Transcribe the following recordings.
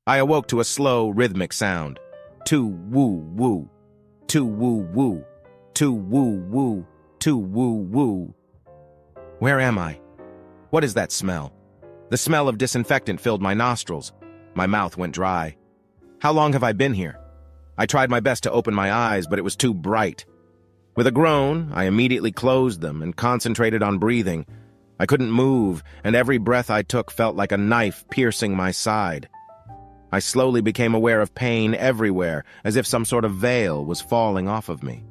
I awoke to a slow, rhythmic sound. Two-woo-woo, two-woo-woo, two-woo-woo, two-woo-woo. Where am I? What is that smell? The smell of disinfectant filled my nostrils. My mouth went dry. How long have I been here? I tried my best to open my eyes, but it was too bright. With a groan, I immediately closed them and concentrated on breathing. I couldn't move, and every breath I took felt like a knife piercing my side. I slowly became aware of pain everywhere, as if some sort of veil was falling off of me.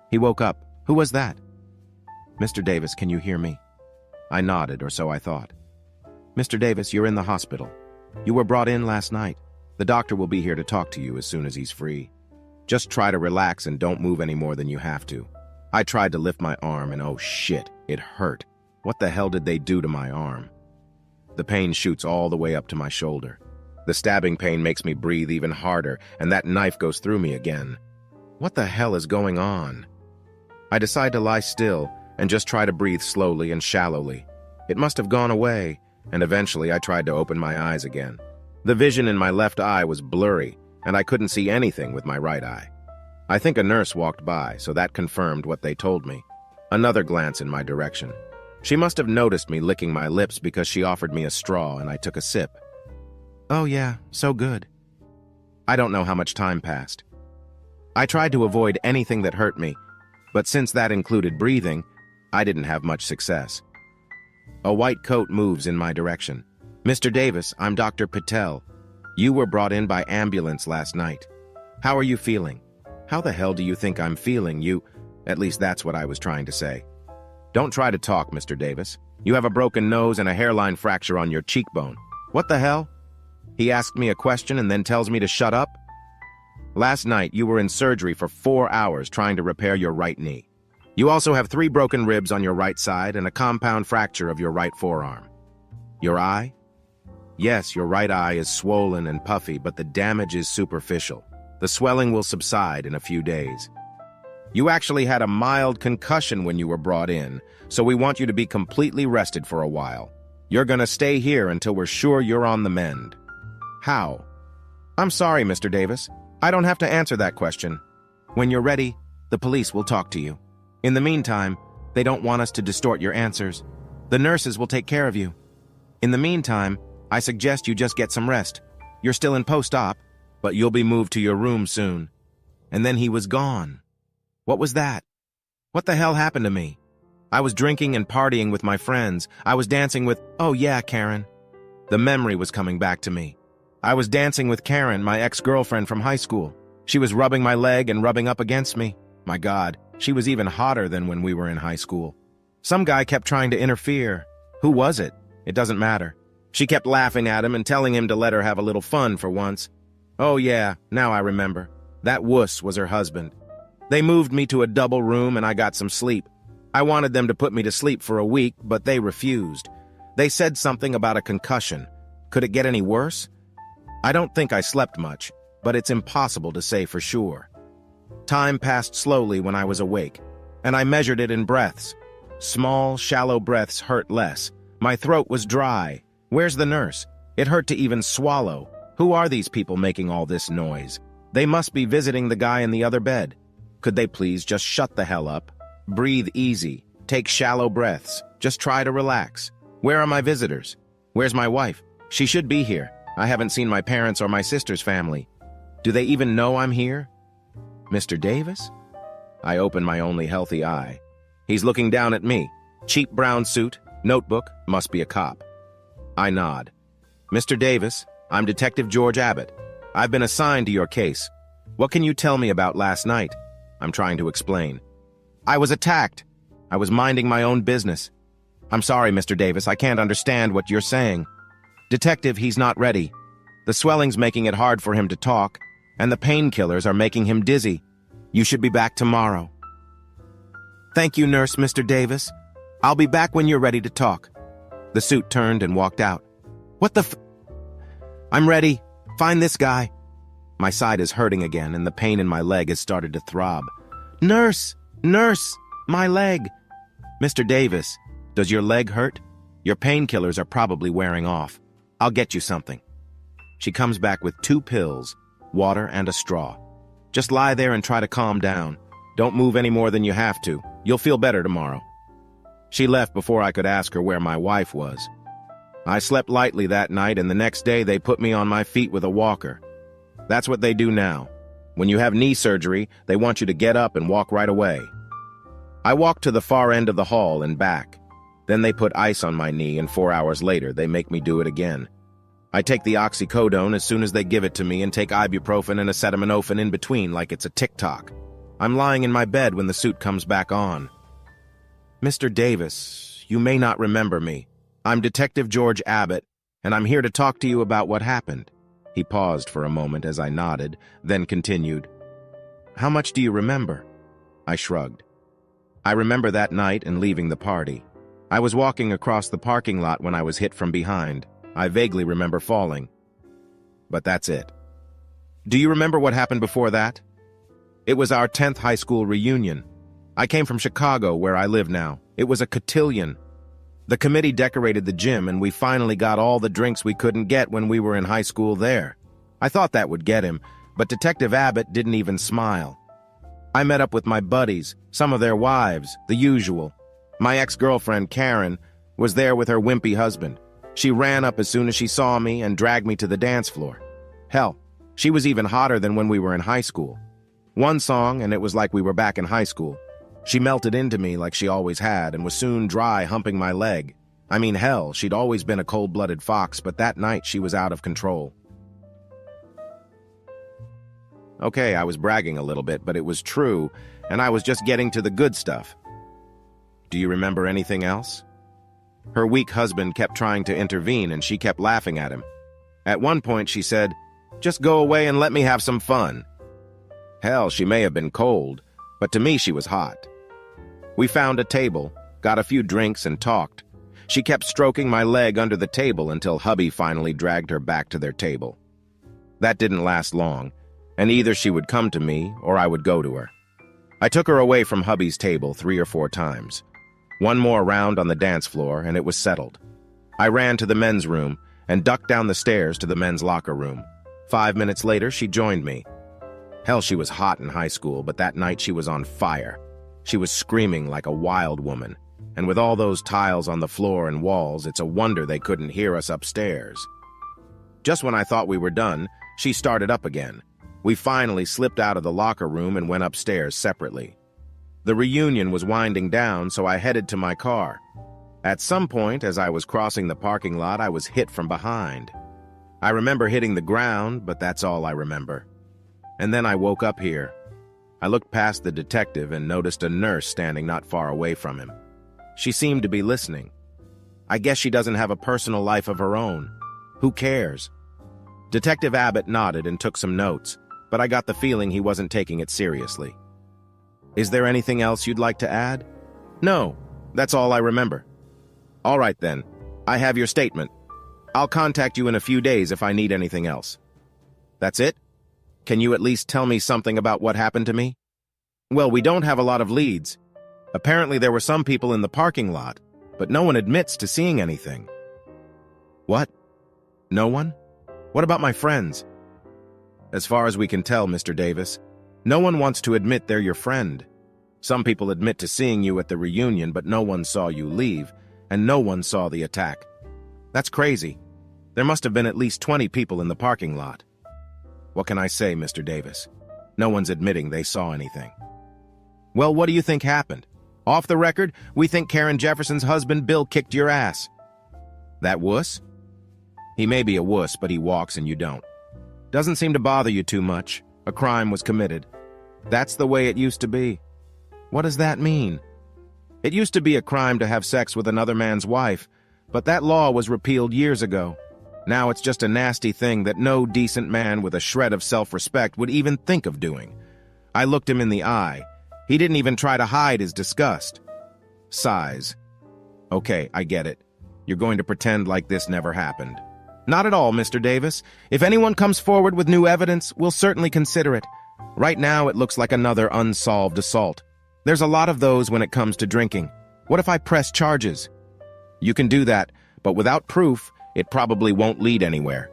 He woke up. Who was that? Mr. Davis, can you hear me? I nodded, or so I thought. Mr. Davis, you're in the hospital. You were brought in last night. The doctor will be here to talk to you as soon as he's free. Just try to relax and don't move any more than you have to. I tried to lift my arm, and oh shit, it hurt. What the hell did they do to my arm? The pain shoots all the way up to my shoulder. The stabbing pain makes me breathe even harder, and that knife goes through me again. What the hell is going on? I decide to lie still and just try to breathe slowly and shallowly. It must have gone away, and eventually I tried to open my eyes again. The vision in my left eye was blurry, and I couldn't see anything with my right eye. I think a nurse walked by, so that confirmed what they told me. Another glance in my direction. She must have noticed me licking my lips because she offered me a straw and I took a sip. Oh yeah, so good. I don't know how much time passed. I tried to avoid anything that hurt me, but since that included breathing, I didn't have much success. A white coat moves in my direction. Mr. Davis, I'm Dr. Patel. You were brought in by ambulance last night. How are you feeling? How the hell do you think I'm feeling? At least that's what I was trying to say. Don't try to talk, Mr. Davis. You have a broken nose and a hairline fracture on your cheekbone. What the hell? He asked me a question and then tells me to shut up? Last night, you were in surgery for 4 hours trying to repair your right knee. You also have 3 broken ribs on your right side and a compound fracture of your right forearm. Your eye? Yes, your right eye is swollen and puffy, but the damage is superficial. The swelling will subside in a few days. You actually had a mild concussion when you were brought in, so we want you to be completely rested for a while. You're gonna stay here until we're sure you're on the mend. How? I'm sorry, Mr. Davis. I don't have to answer that question. When you're ready, the police will talk to you. In the meantime, they don't want us to distort your answers. The nurses will take care of you. In the meantime, I suggest you just get some rest. You're still in post-op, but you'll be moved to your room soon. And then he was gone. What was that? What the hell happened to me? I was drinking and partying with my friends. I was dancing with, oh yeah, Karen. The memory was coming back to me. I was dancing with Karen, my ex-girlfriend from high school. She was rubbing my leg and rubbing up against me. My God, she was even hotter than when we were in high school. Some guy kept trying to interfere. Who was it? It doesn't matter. She kept laughing at him and telling him to let her have a little fun for once. Oh yeah, now I remember. That wuss was her husband. They moved me to a double room and I got some sleep. I wanted them to put me to sleep for a week, but they refused. They said something about a concussion. Could it get any worse? I don't think I slept much, but it's impossible to say for sure. Time passed slowly when I was awake, and I measured it in breaths. Small, shallow breaths hurt less. My throat was dry. Where's the nurse? It hurt to even swallow. Who are these people making all this noise? They must be visiting the guy in the other bed. Could they please just shut the hell up? Breathe easy. Take shallow breaths. Just try to relax. Where are my visitors? Where's my wife? She should be here. I haven't seen my parents or my sister's family. Do they even know I'm here? Mr. Davis? I open my only healthy eye. He's looking down at me. Cheap brown suit, notebook, must be a cop. I nod. Mr. Davis, I'm Detective George Abbott. I've been assigned to your case. What can you tell me about last night? I'm trying to explain. I was attacked. I was minding my own business. I'm sorry, Mr. Davis, I can't understand what you're saying. Detective, he's not ready. The swelling's making it hard for him to talk, and the painkillers are making him dizzy. You should be back tomorrow. Thank you, nurse, Mr. Davis. I'll be back when you're ready to talk. The suit turned and walked out. What the I'm ready. Find this guy. My side is hurting again, and the pain in my leg has started to throb. Nurse! Nurse! My leg! Mr. Davis, does your leg hurt? Your painkillers are probably wearing off. I'll get you something. She comes back with 2 pills, water and a straw. Just lie there and try to calm down. Don't move any more than you have to. You'll feel better tomorrow. She left before I could ask her where my wife was. I slept lightly that night, and the next day they put me on my feet with a walker. That's what they do now. When you have knee surgery, they want you to get up and walk right away. I walked to the far end of the hall and back. Then they put ice on my knee, and 4 hours later they make me do it again. I take the oxycodone as soon as they give it to me and take ibuprofen and acetaminophen in between like it's a TikTok. I'm lying in my bed when the suit comes back on. Mr. Davis, you may not remember me. I'm Detective George Abbott, and I'm here to talk to you about what happened. He paused for a moment as I nodded, then continued. How much do you remember? I shrugged. I remember that night and leaving the party. I was walking across the parking lot when I was hit from behind. I vaguely remember falling. But that's it. Do you remember what happened before that? It was our 10th high school reunion. I came from Chicago, where I live now. It was a cotillion. The committee decorated the gym, and we finally got all the drinks we couldn't get when we were in high school there. I thought that would get him, but Detective Abbott didn't even smile. I met up with my buddies, some of their wives, the usual. My ex-girlfriend, Karen, was there with her wimpy husband. She ran up as soon as she saw me and dragged me to the dance floor. Hell, she was even hotter than when we were in high school. One song, and it was like we were back in high school. She melted into me like she always had and was soon dry humping my leg. I mean, hell, she'd always been a cold-blooded fox, but that night she was out of control. Okay, I was bragging a little bit, but it was true, and I was just getting to the good stuff. Do you remember anything else? Her weak husband kept trying to intervene, and she kept laughing at him. At one point, she said, "Just go away and let me have some fun." Hell, she may have been cold, but to me she was hot. We found a table, got a few drinks, and talked. She kept stroking my leg under the table until hubby finally dragged her back to their table. That didn't last long, and either she would come to me or I would go to her. I took her away from hubby's table 3 or 4 times. One more round on the dance floor, and it was settled. I ran to the men's room and ducked down the stairs to the men's locker room. 5 minutes later, she joined me. Hell, she was hot in high school, but that night she was on fire. She was screaming like a wild woman, and with all those tiles on the floor and walls, it's a wonder they couldn't hear us upstairs. Just when I thought we were done, she started up again. We finally slipped out of the locker room and went upstairs separately. The reunion was winding down, so I headed to my car. At some point, as I was crossing the parking lot, I was hit from behind. I remember hitting the ground, but that's all I remember. And then I woke up here. I looked past the detective and noticed a nurse standing not far away from him. She seemed to be listening. I guess she doesn't have a personal life of her own. Who cares? Detective Abbott nodded and took some notes, but I got the feeling he wasn't taking it seriously. Is there anything else you'd like to add? No, that's all I remember. All right then, I have your statement. I'll contact you in a few days if I need anything else. That's it? Can you at least tell me something about what happened to me? Well, we don't have a lot of leads. Apparently there were some people in the parking lot, but no one admits to seeing anything. What? No one? What about my friends? As far as we can tell, Mr. Davis, no one wants to admit they're your friend. Some people admit to seeing you at the reunion, but no one saw you leave, and no one saw the attack. That's crazy. There must have been at least 20 people in the parking lot. What can I say, Mr. Davis? No one's admitting they saw anything. Well, what do you think happened? Off the record, we think Karen Jefferson's husband Bill kicked your ass. That wuss? He may be a wuss, but he walks and you don't. Doesn't seem to bother you too much. A crime was committed. That's the way it used to be. What does that mean? It used to be a crime to have sex with another man's wife, but that law was repealed years ago. Now it's just a nasty thing that no decent man with a shred of self-respect would even think of doing. I looked him in the eye. He didn't even try to hide his disgust. Sighs. Okay, I get it. You're going to pretend like this never happened. Not at all, Mr. Davis. If anyone comes forward with new evidence, we'll certainly consider it. Right now, it looks like another unsolved assault. There's a lot of those when it comes to drinking. What if I press charges? You can do that, but without proof, it probably won't lead anywhere.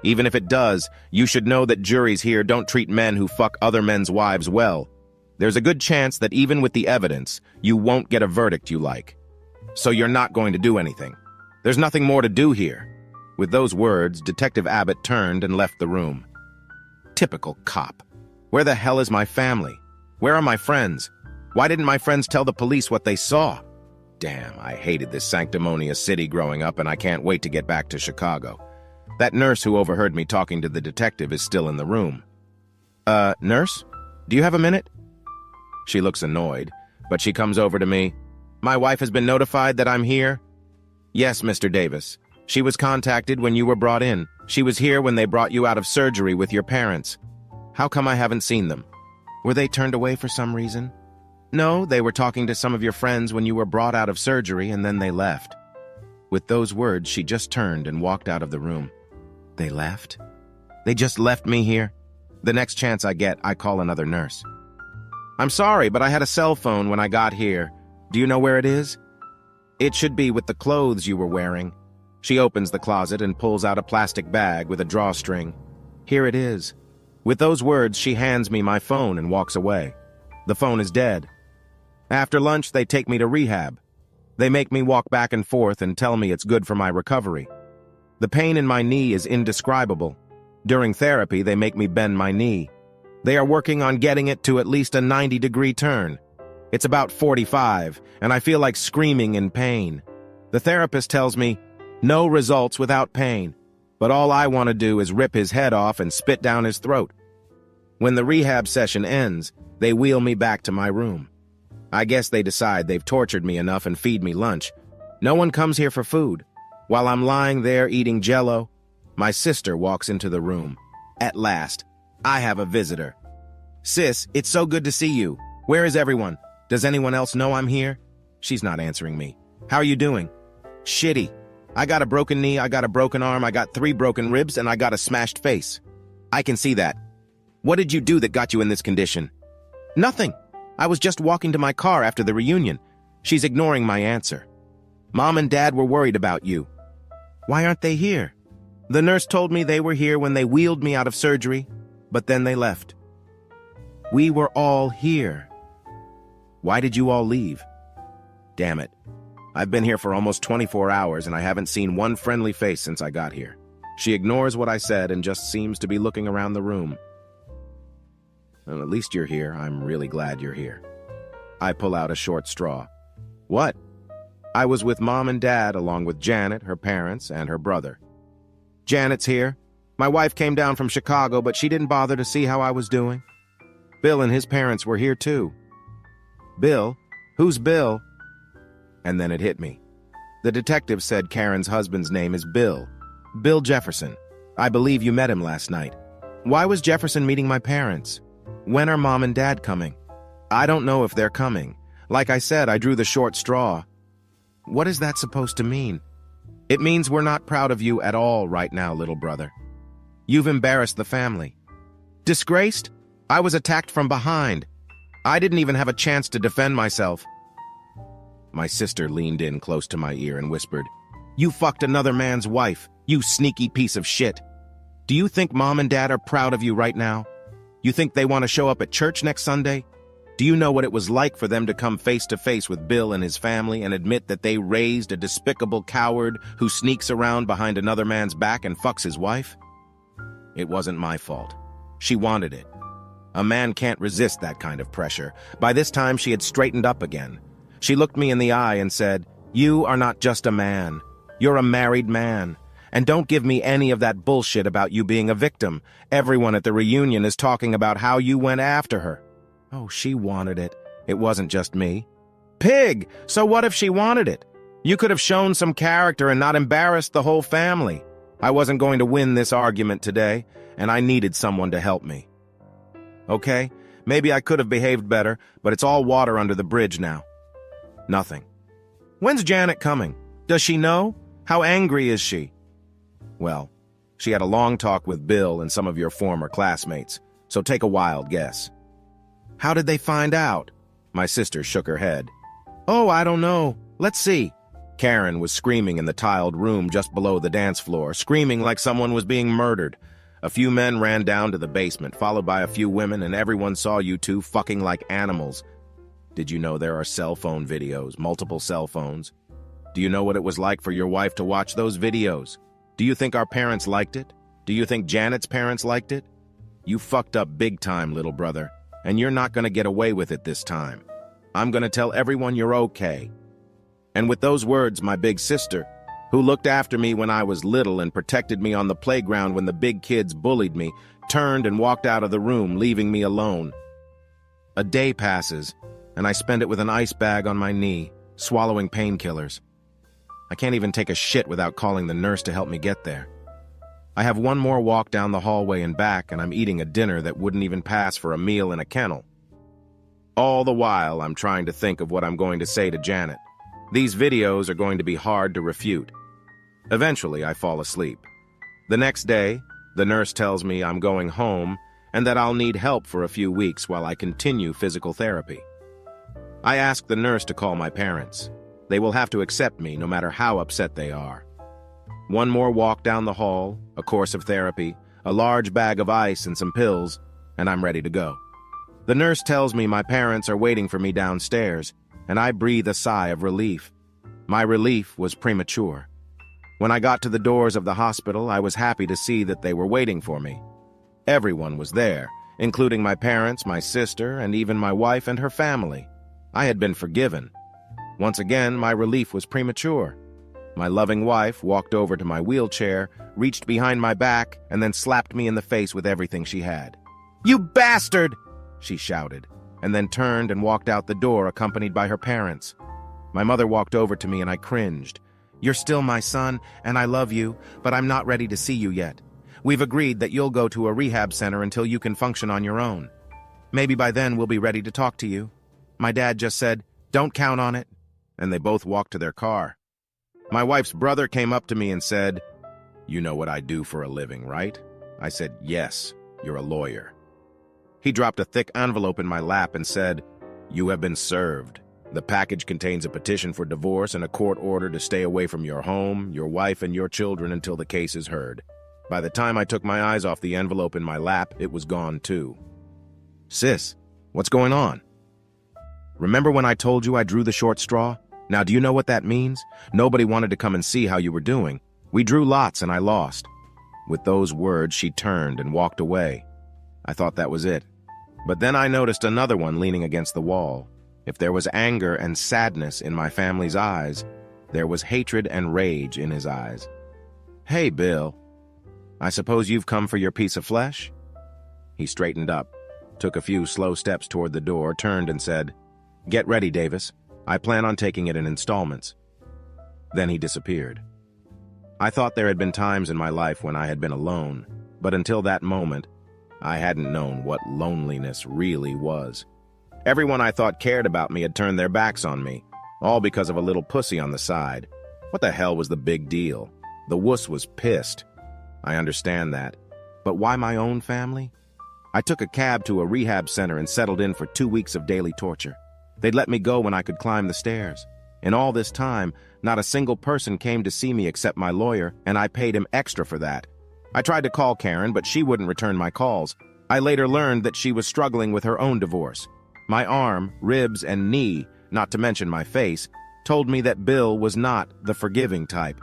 Even if it does, you should know that juries here don't treat men who fuck other men's wives well. There's a good chance that even with the evidence, you won't get a verdict you like. So you're not going to do anything. There's nothing more to do here." With those words, Detective Abbott turned and left the room. Typical cop. Where the hell is my family? Where are my friends? Why didn't my friends tell the police what they saw? Damn, I hated this sanctimonious city growing up, and I can't wait to get back to Chicago. That nurse who overheard me talking to the detective is still in the room. Nurse? Do you have a minute?" She looks annoyed, but she comes over to me. "My wife has been notified that I'm here?" "Yes, Mr. Davis. She was contacted when you were brought in. She was here when they brought you out of surgery with your parents. How come I haven't seen them? Were they turned away for some reason?" "No, they were talking to some of your friends when you were brought out of surgery, and then they left." With those words, she just turned and walked out of the room. They left? They just left me here? The next chance I get, I call another nurse. "I'm sorry, but I had a cell phone when I got here. Do you know where it is?" "It should be with the clothes you were wearing." She opens the closet and pulls out a plastic bag with a drawstring. "Here it is." With those words, she hands me my phone and walks away. The phone is dead. After lunch, they take me to rehab. They make me walk back and forth and tell me it's good for my recovery. The pain in my knee is indescribable. During therapy, they make me bend my knee. They are working on getting it to at least a 90-degree turn. It's about 45, and I feel like screaming in pain. The therapist tells me, no results without pain, but all I want to do is rip his head off and spit down his throat. When the rehab session ends, they wheel me back to my room. I guess they decide they've tortured me enough and feed me lunch. No one comes here for food. While I'm lying there eating Jell-O, my sister walks into the room. At last, I have a visitor. "Sis, it's so good to see you. Where is everyone? Does anyone else know I'm here?" She's not answering me. "How are you doing?" "Shitty. I got a broken knee, I got a broken arm, I got 3 broken ribs, and I got a smashed face." "I can see that. What did you do that got you in this condition?" "Nothing. I was just walking to my car after the reunion." She's ignoring my answer. "Mom and Dad were worried about you." "Why aren't they here?" "The nurse told me they were here when they wheeled me out of surgery, but then they left." "We were all here." "Why did you all leave?" "Damn it. I've been here for almost 24 hours and I haven't seen one friendly face since I got here." She ignores what I said and just seems to be looking around the room. "Well, at least you're here. I'm really glad you're here." I pull out a short straw. "What?" "I was with Mom and Dad along with Janet, her parents, and her brother." "Janet's here. My wife came down from Chicago, but she didn't bother to see how I was doing." "Bill and his parents were here too." "Bill? Who's Bill?" And then it hit me. The detective said Karen's husband's name is Bill. Bill Jefferson. I believe you met him last night. Why was Jefferson meeting my parents? When are Mom and Dad coming? I don't know if they're coming. Like I said, I drew the short straw. What is that supposed to mean? It means we're not proud of you at all right now, little brother. You've embarrassed the family. Disgraced? I was attacked from behind. I didn't even have a chance to defend myself. My sister leaned in close to my ear and whispered, "You fucked another man's wife, you sneaky piece of shit. Do you think Mom and Dad are proud of you right now? You think they want to show up at church next Sunday? Do you know what it was like for them to come face to face with Bill and his family and admit that they raised a despicable coward who sneaks around behind another man's back and fucks his wife? It wasn't my fault. She wanted it. A man can't resist that kind of pressure." By this time, she had straightened up again. She looked me in the eye and said, "You are not just a man. You're a married man. And don't give me any of that bullshit about you being a victim. Everyone at the reunion is talking about how you went after her." Oh, she wanted it. It wasn't just me. Pig! So what if she wanted it? You could have shown some character and not embarrassed the whole family. I wasn't going to win this argument today, and I needed someone to help me. Okay, maybe I could have behaved better, but it's all water under the bridge now. Nothing. When's Janet coming? Does she know? How angry is she? Well, she had a long talk with Bill and some of your former classmates, so take a wild guess. How did they find out? My sister shook her head. Oh, I don't know. Let's see. Karen was screaming in the tiled room just below the dance floor, screaming like someone was being murdered. A few men ran down to the basement, followed by a few women, and everyone saw you two fucking like animals. Did you know there are cell phone videos, multiple cell phones? Do you know what it was like for your wife to watch those videos? Do you think our parents liked it? Do you think Janet's parents liked it? You fucked up big time, little brother, and you're not gonna get away with it this time. I'm gonna tell everyone you're okay. And with those words, my big sister, who looked after me when I was little and protected me on the playground when the big kids bullied me, turned and walked out of the room, leaving me alone. A day passes, and I spend it with an ice bag on my knee, swallowing painkillers. I can't even take a shit without calling the nurse to help me get there. I have one more walk down the hallway and back, and I'm eating a dinner that wouldn't even pass for a meal in a kennel. All the while, I'm trying to think of what I'm going to say to Janet. These videos are going to be hard to refute. Eventually, I fall asleep. The next day, the nurse tells me I'm going home and that I'll need help for a few weeks while I continue physical therapy. I ask the nurse to call my parents. They will have to accept me no matter how upset they are. One more walk down the hall, a course of therapy, a large bag of ice and some pills, and I'm ready to go. The nurse tells me my parents are waiting for me downstairs, and I breathe a sigh of relief. My relief was premature. When I got to the doors of the hospital, I was happy to see that they were waiting for me. Everyone was there, including my parents, my sister, and even my wife and her family. I had been forgiven. Once again, my relief was premature. My loving wife walked over to my wheelchair, reached behind my back, and then slapped me in the face with everything she had. "You bastard!" she shouted, and then turned and walked out the door accompanied by her parents. My mother walked over to me and I cringed. "You're still my son, and I love you, but I'm not ready to see you yet. We've agreed that you'll go to a rehab center until you can function on your own. Maybe by then we'll be ready to talk to you." My dad just said, "Don't count on it," and they both walked to their car. My wife's brother came up to me and said, "You know what I do for a living, right?" I said, "Yes, you're a lawyer." He dropped a thick envelope in my lap and said, "You have been served. The package contains a petition for divorce and a court order to stay away from your home, your wife, and your children until the case is heard." By the time I took my eyes off the envelope in my lap, it was gone too. "Sis, what's going on? Remember when I told you I drew the short straw? Now do you know what that means? Nobody wanted to come and see how you were doing. We drew lots and I lost." With those words, she turned and walked away. I thought that was it. But then I noticed another one leaning against the wall. If there was anger and sadness in my family's eyes, there was hatred and rage in his eyes. "Hey, Bill. I suppose you've come for your piece of flesh?" He straightened up, took a few slow steps toward the door, turned and said, "Get ready, Davis. I plan on taking it in installments." Then he disappeared. I thought there had been times in my life when I had been alone, but until that moment, I hadn't known what loneliness really was. Everyone I thought cared about me had turned their backs on me, all because of a little pussy on the side. What the hell was the big deal? The wuss was pissed. I understand that. But why my own family? I took a cab to a rehab center and settled in for 2 weeks of daily torture. They'd let me go when I could climb the stairs. In all this time, not a single person came to see me except my lawyer, and I paid him extra for that. I tried to call Karen, but she wouldn't return my calls. I later learned that she was struggling with her own divorce. My arm, ribs, and knee, not to mention my face, told me that Bill was not the forgiving type.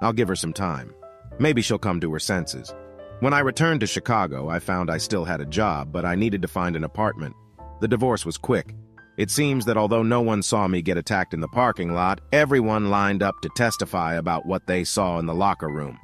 I'll give her some time. Maybe she'll come to her senses. When I returned to Chicago, I found I still had a job, but I needed to find an apartment. The divorce was quick. It seems that although no one saw me get attacked in the parking lot, everyone lined up to testify about what they saw in the locker room.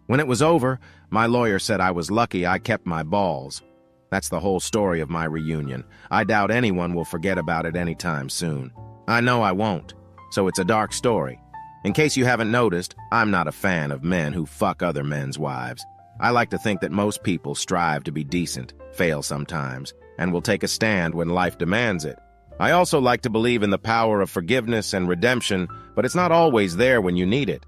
When it was over, my lawyer said I was lucky I kept my balls. That's the whole story of my reunion. I doubt anyone will forget about it anytime soon. I know I won't, so it's a dark story. In case you haven't noticed, I'm not a fan of men who fuck other men's wives. I like to think that most people strive to be decent, fail sometimes, and will take a stand when life demands it. I also like to believe in the power of forgiveness and redemption, but it's not always there when you need it.